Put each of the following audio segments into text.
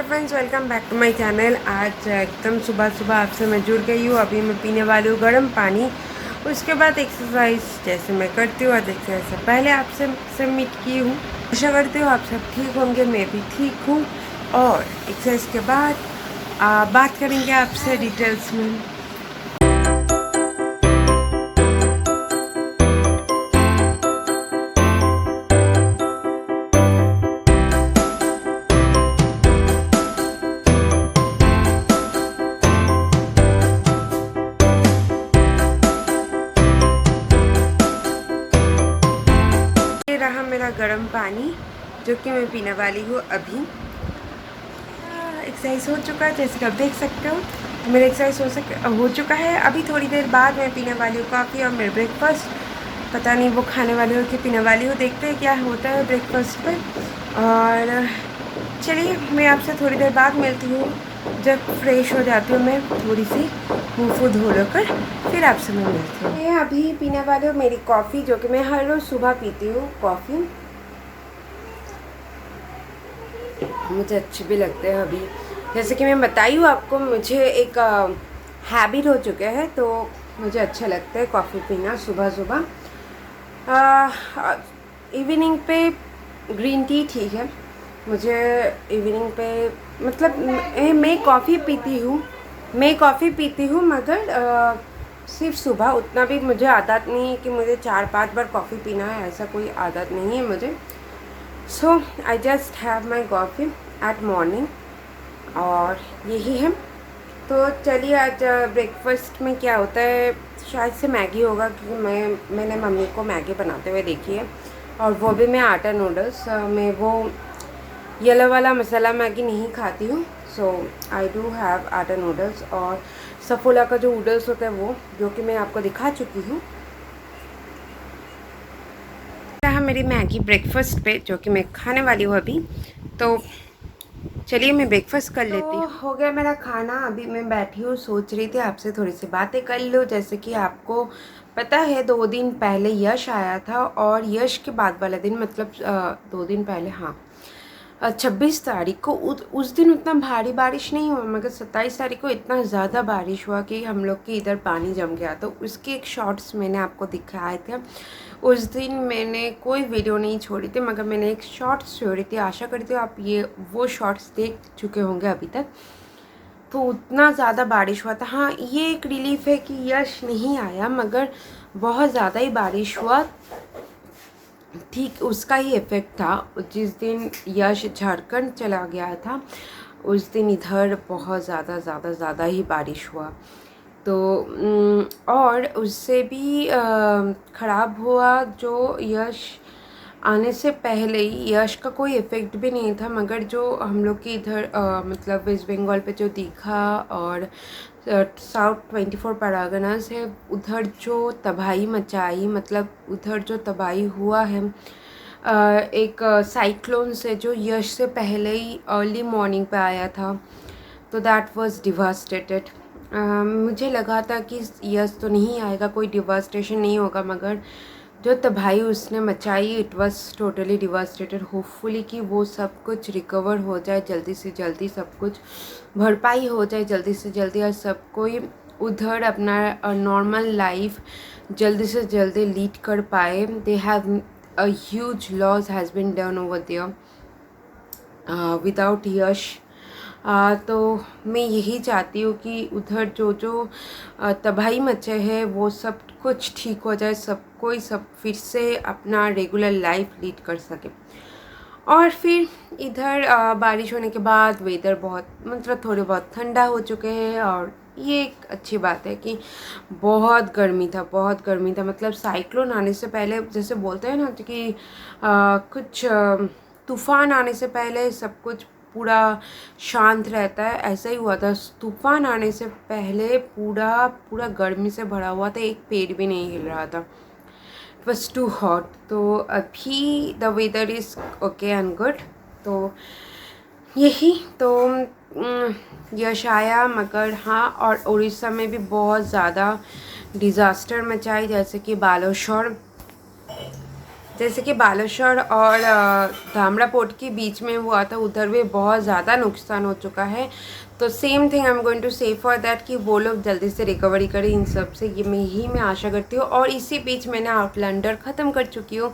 Hello friends, welcome back to my channel. आज एकदम सुबह सुबह आपसे मैं जुड़ गई हूँ। अभी मैं पीने वाली हूँ गर्म पानी। उसके बाद एक्सरसाइज जैसे मैं करती हूँ, आज एक्सरसाइज से पहले आपसे सबमिट की हूँ। आशा करती हूँ आप सब ठीक होंगे, मैं भी ठीक हूँ। और एक्सरसाइज के बाद बात करेंगे आपसे डिटेल्स में। ये रहा मेरा गर्म पानी जो कि मैं पीने वाली हूँ अभी। एक्सरसाइज हो चुका है, जैसे कि आप देख सकते हो। मेरा एक्सरसाइज हो चुका है। अभी थोड़ी देर बाद मैं पीने वाली हूँ कॉफ़ी और मेरा ब्रेकफास्ट। पता नहीं वो खाने वाली हो कि पीने वाली हो, देखते हैं क्या होता है ब्रेकफास्ट पर। और चलिए मैं आपसे थोड़ी देर बाद मिलती हूँ, जब फ्रेश हो जाती हूँ मैं, थोड़ी सी मुँह फूँ धो लेकर फिर आपसे मैं मिलती हूँ। मैं अभी पीने वाली हूँ मेरी कॉफ़ी, जो कि मैं हर रोज़ सुबह पीती हूँ कॉफ़ी। मुझे अच्छी भी लगते हैं। अभी जैसे कि मैं बताई हूँ आपको, मुझे एक हैबिट हो चुके हैं, तो मुझे अच्छा लगता है कॉफ़ी पीना सुबह सुबह। इवनिंग पे ग्रीन टी ठीक है। मुझे इवनिंग पे मतलब मैं कॉफ़ी पीती हूँ, मगर सिर्फ सुबह। उतना भी मुझे आदत नहीं है कि मुझे 4-5 बार कॉफ़ी पीना है, ऐसा कोई आदत नहीं है मुझे। So I just have my coffee at morning और यही है। तो चलिए आज ब्रेकफास्ट में क्या होता है, शायद से मैगी होगा, क्योंकि मैंने मम्मी को मैगी बनाते हुए देखी है। और वो भी मैं आटा नूडल्स, मैं वो येलो वाला मसाला मैगी नहीं खाती हूँ। सो आई डू हैव आटा नूडल्स और सफोला का जो नूडल्स होता है वो, जो कि मैं आपको दिखा चुकी हूँ। मेरी मैगी ब्रेकफास्ट पे, जो कि मैं खाने वाली हूँ अभी। तो चलिए मैं ब्रेकफास्ट कर लेती हूँ। हो गया मेरा खाना। अभी मैं बैठी हूँ, सोच रही थी आपसे थोड़ी सी बातें कर लूँ। जैसे कि आपको पता है 2 दिन पहले यश आया था, और यश के बाद वाला दिन मतलब 2 दिन पहले, हाँ 26 तारीख को, उस दिन उतना भारी बारिश नहीं हुआ, मगर 27 तारीख को इतना ज़्यादा बारिश हुआ कि हम लोग के इधर पानी जम गया। तो उसके एक शॉर्ट्स मैंने आपको दिखाए थे। उस दिन मैंने कोई वीडियो नहीं छोड़ी थी, मगर मैंने एक शॉर्ट्स छोड़ी थी। आशा करती हूँ आप वो शॉर्ट्स देख चुके होंगे अभी तक। तो उतना ज़्यादा बारिश हुआ था। हाँ, ये एक रिलीफ है कि यश नहीं आया, मगर बहुत ज़्यादा ही बारिश हुआ। ठीक उसका ही इफ़ेक्ट था। जिस दिन यश झारखंड चला गया था, उस दिन इधर बहुत ज़्यादा ही बारिश हुआ। तो और उससे भी ख़राब हुआ जो यश आने से पहले ही। यश का कोई इफ़ेक्ट भी नहीं था, मगर जो हम लोग के इधर मतलब वेस्ट बंगाल पे जो दीघा और साउथ 24 परगनास है, उधर जो तबाही मचाई, मतलब उधर जो तबाही हुआ है एक साइक्लोन से, जो यश से पहले ही अर्ली मॉर्निंग पे आया था। तो दैट वाज डिवास्टेटेड। मुझे लगा था कि यश तो नहीं आएगा, कोई डिवास्टेशन नहीं होगा, मगर जो तबाही उसने मचाई, it was totally devastated. Hopefully कि वो सब कुछ रिकवर हो जाए जल्दी से जल्दी, सब कुछ भरपाई हो जाए जल्दी से जल्दी, और सब कोई उधर अपना नॉर्मल लाइफ जल्दी से जल्दी लीड कर पाए। They have a huge loss has been done over there without यश। तो मैं यही चाहती हूँ कि उधर जो जो तबाही मचे है वो सब कुछ ठीक हो जाए, सब कोई सब फिर से अपना रेगुलर लाइफ लीड कर सके। और फिर इधर बारिश होने के बाद वेदर बहुत मतलब थोड़े बहुत ठंडा हो चुके हैं। और ये एक अच्छी बात है कि बहुत गर्मी था। मतलब साइक्लोन आने से पहले, जैसे बोलते हैं ना कि कुछ तूफ़ान आने से पहले सब कुछ पूरा शांत रहता है, ऐसा ही हुआ था। तूफ़ान आने से पहले पूरा गर्मी से भरा हुआ था, एक पेड़ भी नहीं हिल रहा था। It was too hot. तो अभी the weather is okay and good. तो यही तो यश आया, मगर हाँ, और उड़ीसा में भी बहुत ज़्यादा डिज़ास्टर मचाई, जैसे कि जैसे कि बालेश्वर और धामरा पोर्ट के बीच में हुआ था, उधर भी बहुत ज़्यादा नुकसान हो चुका है। तो same thing I am going to say for that कि वो लोग जल्दी से रिकवरी करें इन सब से, ये मैं आशा करती हूँ। और इसी बीच मैंने आउटलैंडर ख़त्म कर चुकी हूँ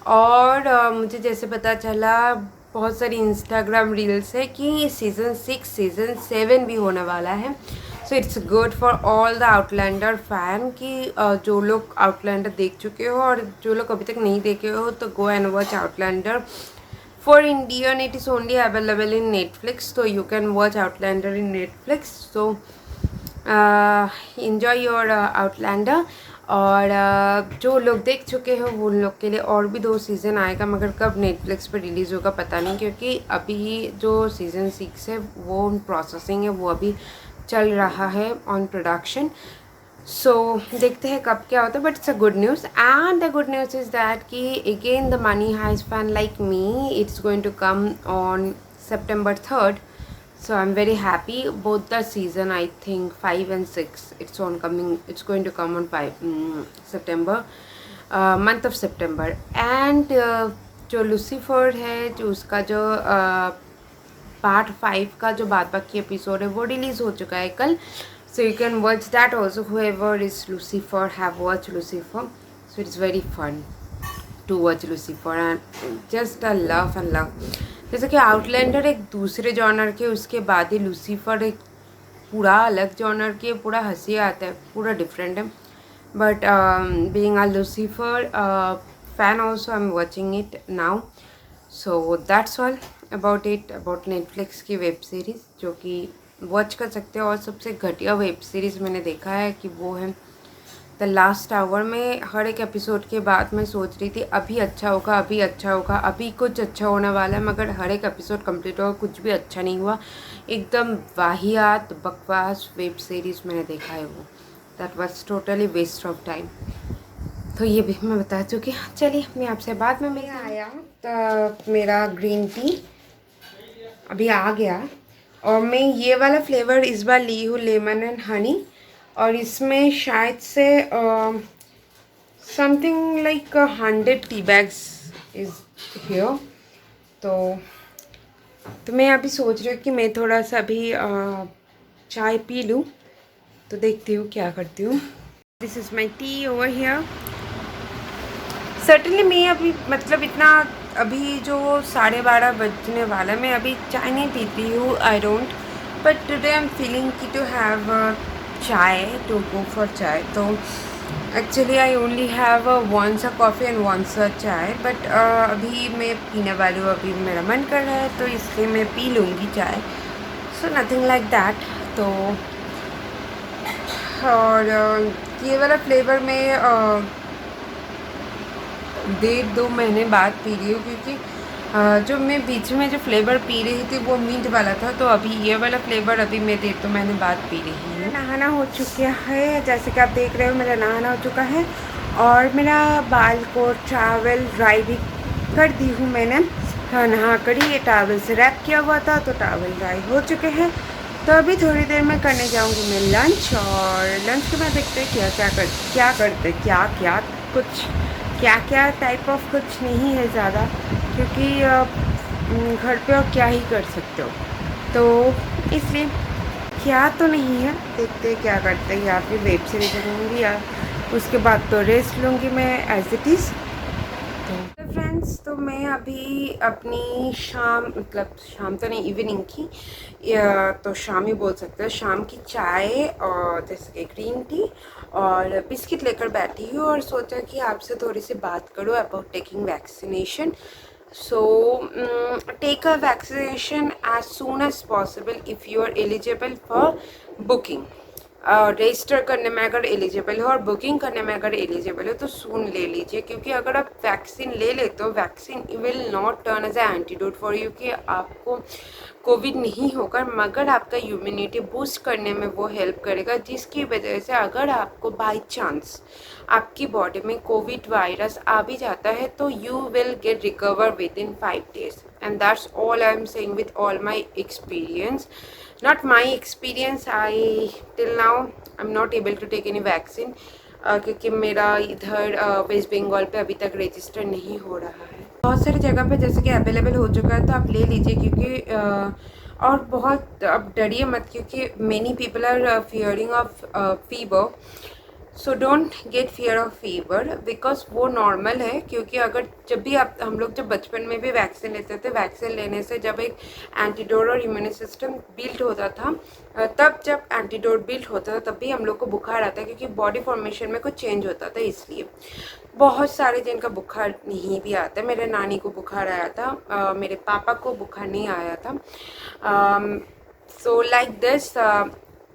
और मुझे जैसे पता चला बहुत सारी इंस्टाग्राम रील्स है कि सीज़न 6 सीज़न 7 भी होने वाला है। So it's good for all the Outlander fan कि जो लोग आउटलैंडर देख चुके हो और जो लोग अभी तक नहीं देखे हो तो go and watch Outlander. For Indian, it is only available in Netflix, so you can watch Outlander in Netflix. So enjoy your Outlander. और जो लोग देख चुके हो वो उन लोग के लिए और भी 2 सीज़न आएगा, मगर कब नेटफ्लिक्स पर रिलीज़ होगा पता नहीं, क्योंकि अभी जो सीज़न 6 है वो प्रोसेसिंग है, वो अभी चल रहा है ऑन प्रोडक्शन। सो देखते हैं कब क्या होता है, but it's a good news. And the good news is that कि again the money heist fan like me, it's going to come on September 3rd. So I'm very happy. Both the season, I think 5 and 6, it's going to come on 5 September, month of September. And जो Lucifer है, जो उसका जो part 5 का जो बाद बाकी episode है वो रिलीज़ हो चुका है कल. So you can watch that also. Whoever is Lucifer have watched Lucifer. So it's very fun to watch Lucifer and just a love and love. जैसे कि आउटलैंडर एक दूसरे जॉनर के, उसके बाद ही लूसीफर एक पूरा अलग जॉनर के, पूरा हंसी आता है, पूरा डिफरेंट है. But being a Lucifer fan also, I am watching it now. So that's all about it, about Netflix की वेब सीरीज़ जो कि वॉच कर सकते हो. और सबसे घटिया वेब सीरीज़ मैंने देखा है कि वो है द लास्ट आवर. में हर एक एपिसोड के बाद मैं सोच रही थी अभी अच्छा होगा, अभी अच्छा होगा, अभी कुछ अच्छा होने वाला है, मगर हर एक एपिसोड कंप्लीट हुआ, कुछ भी अच्छा नहीं हुआ. एकदम वाहियात बकवास वेब सीरीज़ मैंने देखा है वो. That was totally waste of time. तो ये भी मैं बता चुकी हूँ. चलिए मैं आपसे बाद में मिलती आया तो मेरा ग्रीन टी अभी आ गया और मैं ये वाला फ्लेवर इस बार ली हूँ, लेमन एंड हनी. और इसमें शायद से something like 100 tea bags is here. तो मैं अभी सोच रही हूँ कि मैं थोड़ा सा अभी चाय पी लूँ. तो देखती हूँ क्या करती हूँ. This is my T over here. Certainly मैं अभी मतलब इतना अभी जो 12:30 बजने वाला है, मैं अभी चाय नहीं पीती हूँ, I don't. But today I am feeling की to have chai, to go for chai. तो actually I only have once a coffee and once a chai. But अभी मैं पीने वाली हूँ, अभी मेरा मन कर रहा है तो इसलिए मैं पी लूँगी चाय. So nothing like that. तो और ये वाला फ्लेवर में 1.5-2 महीने बाद पी रही हूँ, क्योंकि जो मैं बीच में जो फ्लेवर पी रही थी वो मिंट वाला था. तो अभी ये वाला फ्लेवर अभी मैं 1.5-2 महीने बाद पी रही हूँ. नहाना हो चुका है, जैसे कि आप देख रहे हो मेरा नहाना हो चुका है. और मेरा बाल को टावल ड्राई भी कर दी हूँ मैंने. हाँ, नहा कर ही ये टावल से रैप किया हुआ था, तो टावल ड्राई हो चुके हैं. तो अभी थोड़ी देर में करने जाऊँगी मैं लंच. और लंच के बाद देखते हैं क्या टाइप ऑफ कुछ नहीं है ज़्यादा, क्योंकि घर पे और क्या ही कर सकते हो, तो इसलिए क्या तो नहीं है. देखते हैं क्या करते हैं, या फिर वेब सीरीज देखूँगी या उसके बाद तो रेस्ट लूँगी मैं एज इट इज़. तो फ्रेंड्स, तो मैं अभी अपनी शाम, मतलब शाम तो नहीं, इवनिंग की, तो शाम ही बोल सकते हैं, शाम की चाय और जैसे कि ग्रीन टी और बिस्किट लेकर बैठी हूँ. और सोचा कि आपसे थोड़ी सी बात करूँ about taking vaccination. So take a vaccination as soon as possible if you are eligible for booking. Register करने में अगर एलिजिबल हो और बुकिंग करने में अगर एलिजिबल हो तो सून ले लीजिए, क्योंकि अगर आप वैक्सीन ले लेते हो, vaccine will not turn as a antidote for you, कि आपको कोविड नहीं होगा, मगर आपका इम्यूनिटी बूस्ट करने में वो हेल्प करेगा, जिसकी वजह से अगर आपको बाई चांस आपकी बॉडी में कोविड वायरस आ भी जाता है तो you will get recover with in 5 days. And that's all I'm saying with all my experience. Not my experience, till now I'm not able to take any vaccine. क्योंकि मेरा इधर waste Bengal पे अभी तक रजिस्टर नहीं हो रहा है। बहुत सारी जगह पे जैसे कि अवेलेबल हो चुका है, तो आप ले लीजिए, क्योंकि और बहुत अब डरिए मत, क्योंकि many people are fearing of fever. So don't get fear of fever, because वो नॉर्मल है। क्योंकि अगर जब भी आप हम लोग जब बचपन में भी वैक्सीन लेते थे, वैक्सीन लेने से जब एक एंटीडोट और इम्यून सिस्टम बिल्ड होता था, तब जब एंटीडोट बिल्ड होता था तब भी हम लोग को बुखार आता है, क्योंकि बॉडी फॉर्मेशन में कुछ चेंज होता था। इसलिए बहुत सारे जिनका बुखार नहीं भी आता है, मेरे नानी को बुखार आया था, मेरे पापा को बुखार नहीं आया था। सो लाइक दिस,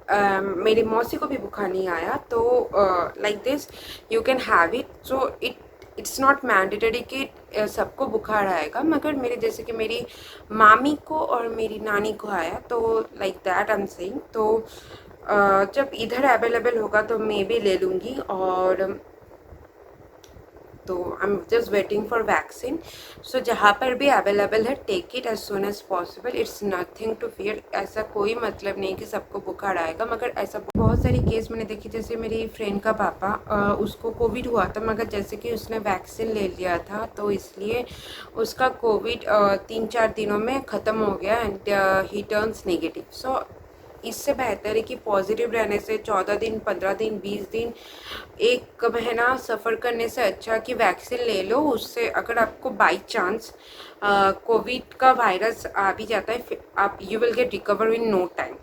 मेरी मौसी को भी बुखार नहीं आया। तो like this you can have it. So it's not mandatory कि सबको बुखार आएगा, मगर मेरे जैसे कि मेरी मामी को और मेरी नानी को आया, तो like that I am saying. तो जब इधर अवेलेबल होगा तो मैं भी ले लूँगी। और तो I am just waiting for vaccine. So जहाँ पर भी अवेलेबल है, take it as soon as possible. It's nothing to fear. ऐसा कोई मतलब नहीं कि सबको बुखार आएगा, मगर ऐसा बहुत सारी केस मैंने देखी। जैसे मेरी फ्रेंड का पापा, उसको कोविड हुआ था, मगर जैसे कि उसने वैक्सीन ले लिया था, तो इसलिए उसका कोविड 3-4 दिनों में ख़त्म हो गया एंड ही टर्न्स नेगेटिव। सो इससे बेहतर है कि पॉजिटिव रहने से 14 दिन, 15 दिन, 20 दिन, 1 महीना सफ़र करने से अच्छा कि वैक्सीन ले लो। उससे अगर आपको बाई चांस कोविड का वायरस आ भी जाता है, फिर आप you will get recover in no time.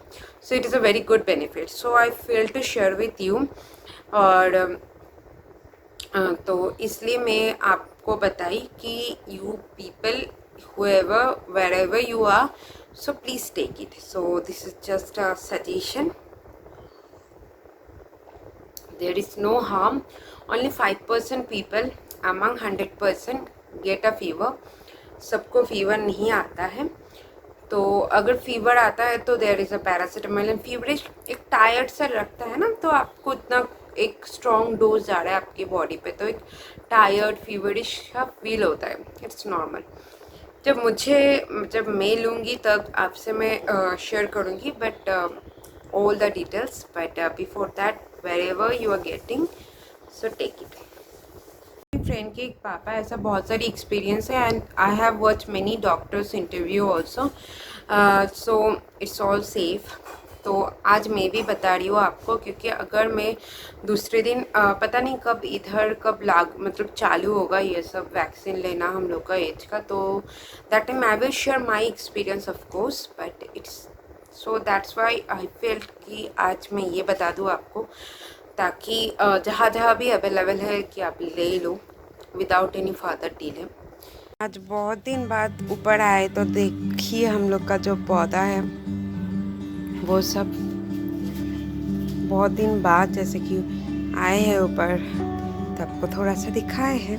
So it is a very good benefit. So I feel to share with you. और तो इसलिए मैं आपको बताई कि you people whoever wherever you are, so please take it. So this is just a suggestion. There is no harm. Only 5% people among 100% get a fever. सबको fever नहीं आता है। तो अगर फीवर आता है तो there is a paracetamol and feverish एक टायर्ड सा लगता है ना, तो आपको इतना एक स्ट्रॉन्ग डोज जा रहा है आपकी बॉडी पे, तो एक टायर्ड फीवरिश का फील होता है। It's normal. जब मैं लूँगी तब आपसे मैं शेयर करूँगी, but all the details. But before that, wherever you are getting, so take it. Friend के एक पापा, ऐसा बहुत सारी एक्सपीरियंस है and I have watch many doctors interview also. So it's all safe. तो आज मैं भी बता रही हूँ आपको, क्योंकि अगर मैं दूसरे दिन पता नहीं कब इधर कब मतलब चालू होगा ये सब वैक्सीन लेना हम लोग का एज का, तो that time I will share my experience of course. But it's so that's why I felt कि आज मैं ये बता दूँ आपको, ताकि जहाँ जहाँ भी अवेलेबल है कि आप ले लो विदाउट एनी फर्दर डिले। आज बहुत दिन बाद ऊपर आए तो देखिए हम लोग का जो पौधा है वो सब बहुत दिन बाद जैसे कि आए हैं ऊपर, तब को थोड़ा सा दिखाए हैं।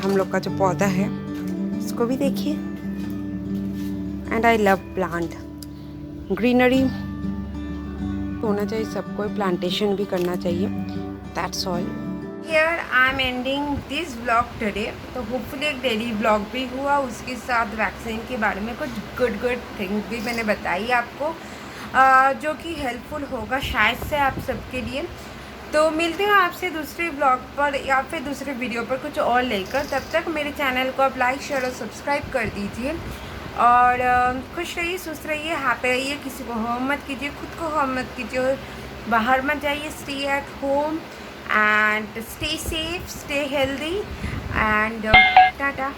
हम लोग का जो पौधा है इसको भी देखिए। And I love plant, greenery होना चाहिए सबको, प्लांटेशन भी करना चाहिए। That's all. Here I am ending this vlog today. तो होपफुली एक डेली व्लॉग भी हुआ, उसके साथ वैक्सीन के बारे में कुछ गुड थिंग्स भी मैंने बताई आपको, जो कि हेल्पफुल होगा शायद से आप सबके लिए। तो मिलते हैं आपसे दूसरे ब्लॉग पर या फिर दूसरे वीडियो पर कुछ और लेकर। तब तक मेरे चैनल को आप लाइक, शेयर और सब्सक्राइब कर दीजिए। और खुश रहिए, सुस्त रहिए, हैप्पी रहिए। किसी को हार्म मत कीजिए, खुद को हार्म मत कीजिए, बाहर मत जाइए। Stay at home and stay safe, stay healthy, and tata.